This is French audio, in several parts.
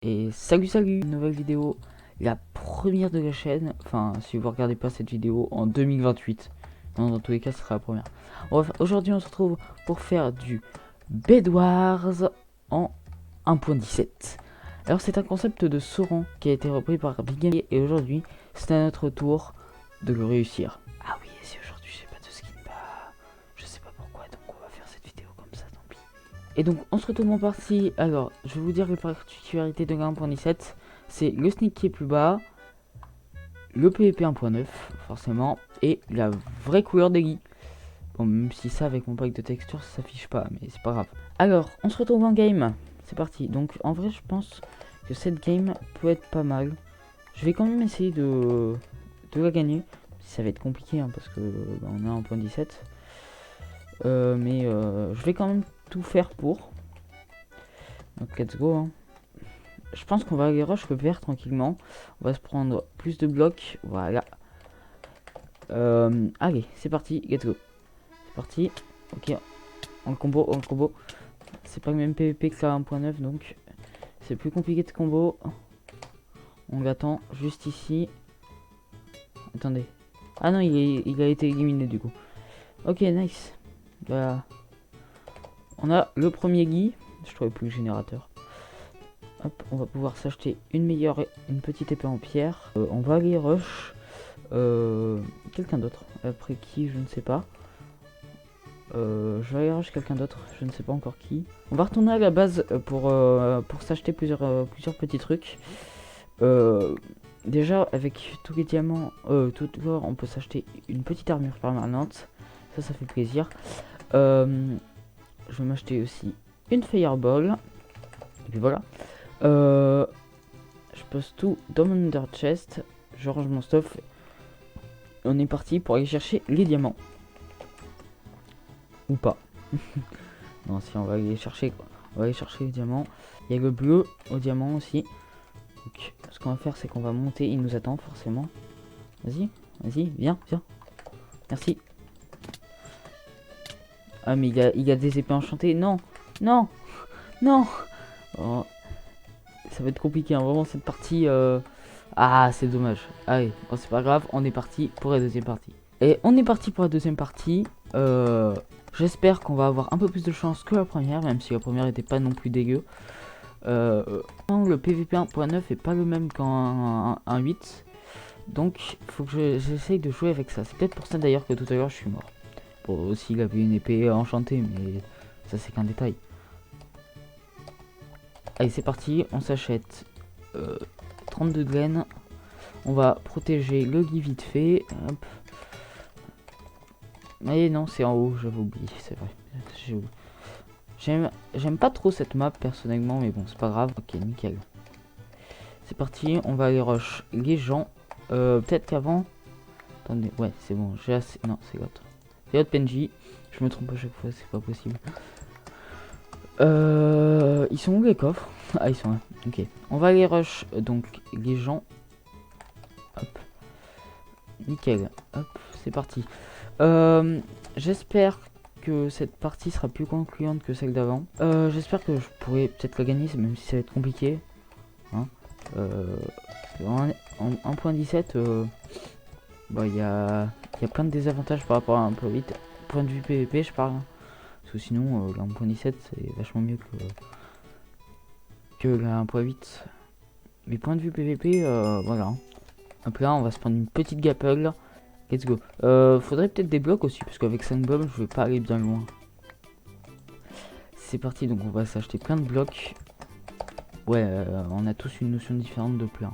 Et salut, nouvelle vidéo, la première de la chaîne, enfin si vous regardez pas cette vidéo en 2028, non, dans tous les cas ce sera la première. Aujourd'hui on se retrouve pour faire du Bed Wars en 1.17. Alors c'est un concept de Sauron qui a été repris par Big Game et aujourd'hui c'est à notre tour de le réussir. Ah oui, et si aujourd'hui j'ai pas de skin, bah je sais pas pourquoi, donc on va faire cette vidéo comme ça, tant pis. Et donc on se retrouve en partie. Alors je vais vous dire les particularités de la 1.17. C'est le sneak qui est plus bas, le PVP 1.9 forcément, et la vraie couleur des lits. Bon, même si ça avec mon pack de texture ça s'affiche pas, mais c'est pas grave. Alors on se retrouve en game, c'est parti. Donc en vrai je pense que cette game peut être pas mal. Je vais quand même essayer de la gagner. Ça va être compliqué parce que bah, on est en 1.17. Mais je vais quand même tout faire pour. Donc let's go hein. Je pense qu'on va aller rush le vert tranquillement. On va se prendre plus de blocs. Voilà. Allez, c'est parti. Let's go. C'est parti. Ok. En combo. C'est pas le même PVP que la 1.9 donc c'est plus compliqué de combo. On l'attend juste ici. Attendez. Ah non, il a été éliminé du coup. Ok, nice. Bah, on a le premier Guy. Je trouvais plus le générateur. Hop, on va pouvoir s'acheter une petite épée en pierre. On va aller rush quelqu'un d'autre. Après qui, je ne sais pas. Je vais aller rush quelqu'un d'autre, je ne sais pas encore qui. On va retourner à la base pour s'acheter plusieurs petits trucs. Déjà, avec tous les diamants, tout l'or, on peut s'acheter une petite armure permanente. Ça fait plaisir. Je vais m'acheter aussi une fireball. Et puis voilà. Je pose tout dans mon under chest. Je range mon stuff. On est parti pour aller chercher les diamants. Ou pas. Non, si on va aller chercher quoi. On va aller chercher les diamants. Il y a le bleu au diamant aussi. Donc, ce qu'on va faire, c'est qu'on va monter. Il nous attend forcément. Vas-y, viens. Merci. Ah, mais il a des épées enchantées. Non. Oh, ça va être compliqué, hein, vraiment cette partie. Ah, c'est dommage. Allez, bon, c'est pas grave, on est parti pour la deuxième partie. Et on est parti pour la deuxième partie. J'espère qu'on va avoir un peu plus de chance que la première, même si la première était pas non plus dégueu. Le PVP 1.9 est pas le même qu'en 1.8. Donc, faut que j'essaye de jouer avec ça. C'est peut-être pour ça d'ailleurs que tout à l'heure je suis mort. Bon, aussi il avait une épée enchantée, mais ça c'est qu'un détail. Allez, c'est parti, on s'achète 32 graines. On va protéger le Guy vite fait. Hop. Mais non, c'est en haut, j'avais oublié, c'est vrai. J'aime pas trop cette map personnellement, mais bon, c'est pas grave. Ok, nickel. C'est parti, on va aller rush les gens. Peut-être qu'avant... Attendez, ouais, c'est bon, j'ai assez... Non, c'est l'autre. C'est l'autre PNJ. Je me trompe à chaque fois, c'est pas possible. Ils sont où les coffres? Ah, ils sont là. Ok. On va aller rush donc les gens. Hop. Nickel. Hop, c'est parti. J'espère que cette partie sera plus concluante que celle d'avant. J'espère que je pourrai peut-être la gagner, même si ça va être compliqué. Hein. En 1.17, bah, il y a plein de désavantages par rapport à 1.8. Point de vue PVP, je parle. Parce que sinon, la 1.17 c'est vachement mieux que la 1.8. Mais point de vue PVP, voilà. Hop là, on va se prendre une petite gapple. Let's go. Faudrait peut-être des blocs aussi, parce qu'avec 5 bombes, je vais pas aller bien loin. C'est parti, donc on va s'acheter plein de blocs. Ouais, on a tous une notion différente de plein.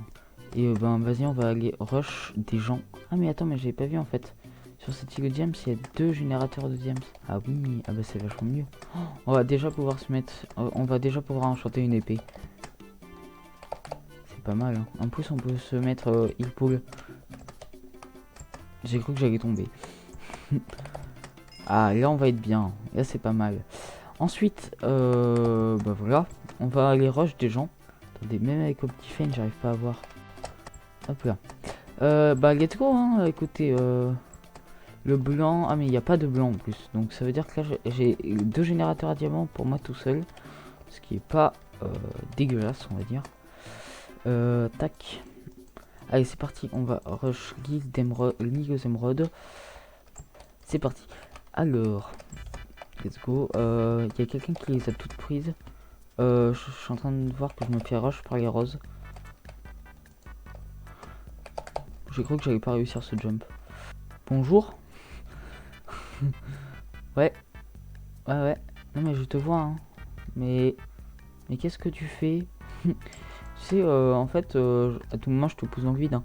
Et ben vas-y, on va aller rush des gens. Ah mais attends, mais j'avais pas vu en fait. Sur cette île de Diams, il y a 2 générateurs de Diams. Ah oui, ah bah c'est vachement mieux. Oh, on va déjà pouvoir se mettre... on va déjà pouvoir enchanter une épée. C'est pas mal, hein. En plus, on peut se mettre heal pool. J'ai cru que j'allais tomber. Ah, là, on va être bien. Là, c'est pas mal. Ensuite, bah voilà. On va aller rush des gens. Attendez, même avec Optifine, j'arrive pas à voir. Hop là. Bah, let's go, hein. Écoutez, le blanc. Ah, mais il n'y a pas de blanc en plus. Donc, ça veut dire que là, j'ai 2 générateurs à diamants pour moi tout seul. Ce qui est pas dégueulasse, on va dire. Tac. Allez, c'est parti. On va rush Ligue aux émeraudes. C'est parti. Alors, let's go. Il y a quelqu'un qui les a toutes prises. Je suis en train de voir que je me fais rush par les roses. J'ai cru que j'allais pas réussir ce jump. Bonjour. Ouais. Ouais. Non mais je te vois, hein. Mais qu'est-ce que tu fais? Tu sais, en fait, à tout moment, je te pousse dans le vide, hein.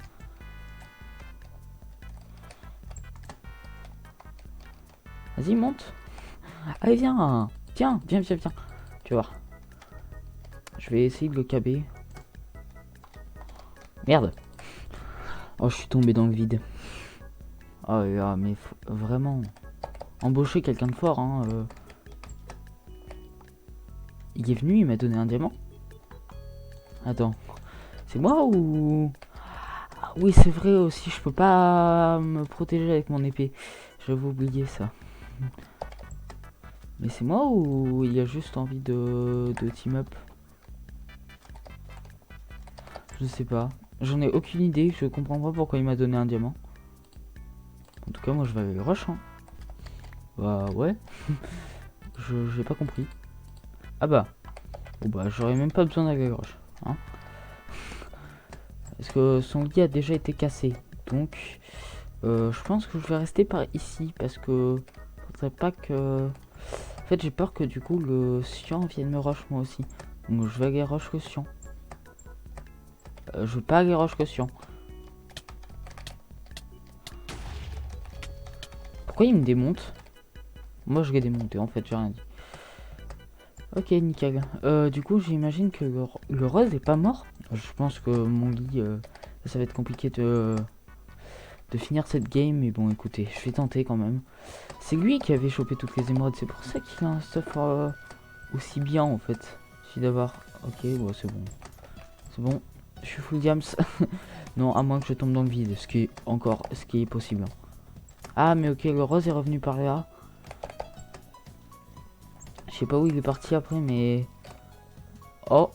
Vas-y, monte. Allez, viens. Tiens, viens. Tu vas voir. Je vais essayer de le caber. Merde. Oh, je suis tombé dans le vide. Oh là, mais vraiment embaucher quelqu'un de fort, hein. Il est venu, il m'a donné un diamant. Attends, c'est moi ou... Ah, oui, c'est vrai aussi, je peux pas me protéger avec mon épée. J'avais oublié ça. Mais c'est moi ou il a juste envie de team up? Je sais pas. J'en ai aucune idée, je comprends pas pourquoi il m'a donné un diamant. En tout cas, moi je vais aller le rush, hein. Bah ouais. J'ai pas compris. Ah bah. Oh bah j'aurais même pas besoin d'aller le rush, hein. Parce que son lit a déjà été cassé. Donc je pense que je vais rester par ici. Parce que faudrait pas que... En fait j'ai peur que du coup le Sion vienne me rush moi aussi. Donc je vais aller rush le Sion. Je veux pas aller rush le Sion. Pourquoi il me démonte? Moi je l'ai démonté en fait, j'ai rien dit. Ok, nickel. Du coup j'imagine que le rose est pas mort. Je pense que mon lit, ça va être compliqué de finir cette game. Mais bon écoutez, je vais tenter quand même. C'est lui qui avait chopé toutes les émeraudes. C'est pour ça qu'il a un stuff aussi bien en fait. Si d'avoir... Ok, bon c'est bon. C'est bon. Je suis full diams. Non, à moins que je tombe dans le vide. Ce qui est possible. Ah mais ok, le rose est revenu par là. Je sais pas où il est parti après mais... Oh.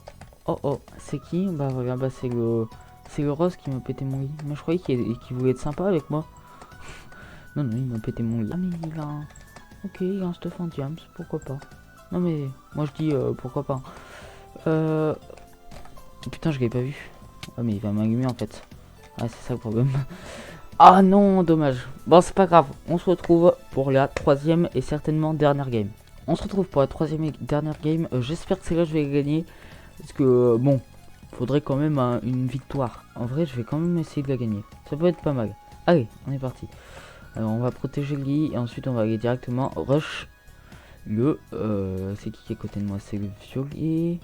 C'est qui? Bah voilà, bah c'est le rose qui m'a pété mon lit. Mais je croyais qu'il voulait être sympa avec moi. Non, il m'a pété mon lit. Ah mais il a un... Ok, il a un stuff en diams, pourquoi pas. Non mais, moi je dis pourquoi pas. Putain, je l'avais pas vu. Ah mais il va m'allumer en fait. Ah c'est ça le problème. Ah non, dommage. Bon c'est pas grave, on se retrouve pour la troisième et certainement dernière game. On se retrouve pour la troisième et dernière game. J'espère que c'est là je vais gagner. Parce que bon, faudrait quand même une victoire. En vrai, je vais quand même essayer de la gagner. Ça peut être pas mal. Allez, on est parti. Alors, on va protéger le lit et ensuite on va aller directement rush le... c'est qui est à côté de moi? C'est le violet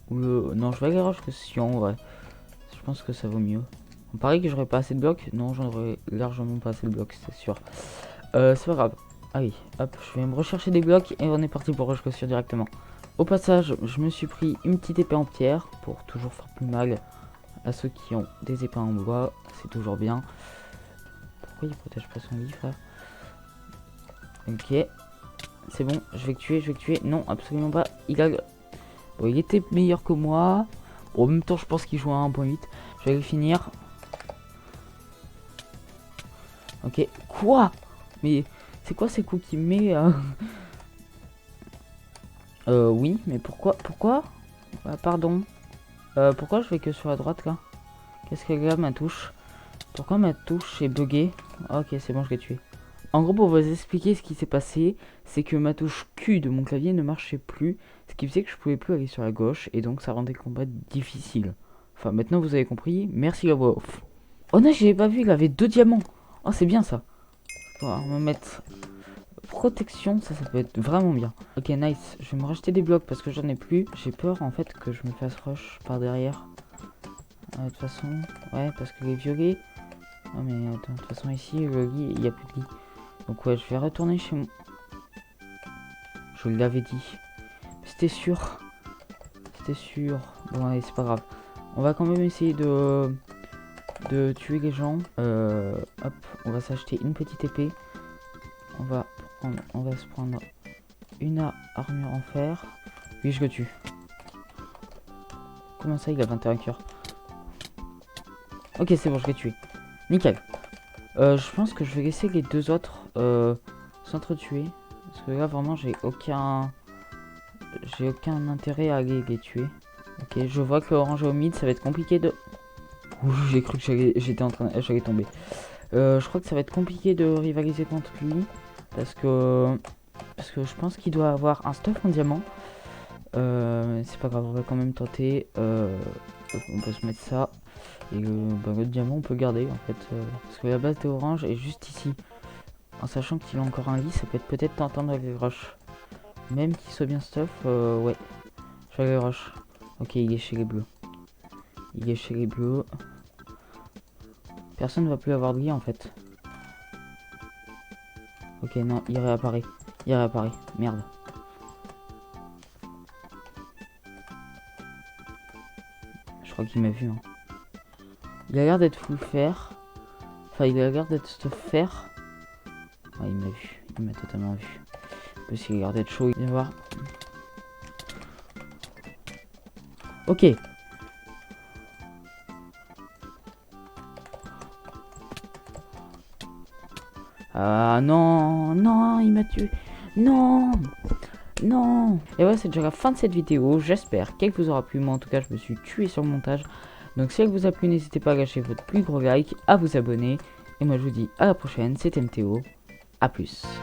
ou le... Non, je vais aller rush le Sion, en vrai. Je pense que ça vaut mieux. On paraît que j'aurais pas assez de blocs. Non, j'en aurais largement pas assez de blocs, c'est sûr. C'est pas grave. Allez, hop, je vais me rechercher des blocs et on est parti pour rush le Sion directement. Au passage, je me suis pris une petite épée en pierre pour toujours faire plus mal à ceux qui ont des épées en bois. C'est toujours bien. Pourquoi il protège pas son lit, frère? Ok. C'est bon, je vais le tuer. Non, absolument pas. Bon, il était meilleur que moi. Bon, en même temps, je pense qu'il joue à 1.8. Je vais le finir. Ok. Quoi? Mais c'est quoi ces coups qu'il met oui, mais pourquoi pardon. Pourquoi je vais que sur la droite, là? Qu'est-ce qu'elle a, ma touche? Pourquoi ma touche est buggée? Ok, c'est bon, je l'ai tué. En gros, pour vous expliquer ce qui s'est passé, c'est que ma touche Q de mon clavier ne marchait plus, ce qui faisait que je pouvais plus aller sur la gauche, et donc ça rendait le combat difficile. Enfin, maintenant vous avez compris, merci la voix off. Oh non, j'avais pas vu, il avait 2 diamants. Oh, c'est bien ça. Bon, on va mettre protection, ça peut être vraiment bien. Ok, nice, je vais me racheter des blocs parce que j'en ai plus. J'ai peur en fait que je me fasse rush par derrière. De toute façon, ouais, parce que les violets... Ah mais attends, de toute façon ici, le lit, il n'y a plus de lit. Donc ouais, je vais retourner chez moi. Je l'avais dit. C'était sûr. C'était sûr. Bon allez, c'est pas grave. On va quand même essayer de tuer les gens. Hop, on va s'acheter une petite épée. On va se prendre une armure en fer. Puis je le tue. Comment ça, il a 21 cœurs? Ok, c'est bon, je l'ai tué. Nickel. Je pense que je vais laisser les deux autres s'entretuer. Parce que là, vraiment, j'ai aucun intérêt à les tuer. Ok, je vois que orange au mid, ça va être compliqué de... Ouh, j'ai cru que j'allais tomber. Je crois que ça va être compliqué de rivaliser contre lui. Parce que je pense qu'il doit avoir un stuff en diamant. C'est pas grave, on va quand même tenter. On peut se mettre ça. Et le diamant, on peut garder en fait. Parce que la base de orange est juste ici. En sachant qu'il a encore un lit, ça peut être peut-être tentant avec les rushs. Même qu'il soit bien stuff, ouais. Je vais les rush. Ok, il est chez les bleus. Il est chez les bleus. Personne ne va plus avoir de lit en fait. Ok, non, il réapparaît. Il réapparaît. Merde. Je crois qu'il m'a vu. Hein. Il a l'air d'être full fer. Enfin, il a l'air d'être stuff fer. Ouais, il m'a vu. Il m'a totalement vu. En plus, il a l'air d'être chaud. Viens voir. Ok. Ah non, non, il m'a tué. Non, non. Et ouais, c'est déjà la fin de cette vidéo. J'espère qu'elle vous aura plu. Moi, en tout cas, je me suis tué sur le montage. Donc, si elle vous a plu, n'hésitez pas à lâcher votre plus gros like, à vous abonner. Et moi, je vous dis à la prochaine. C'était MTO. A plus.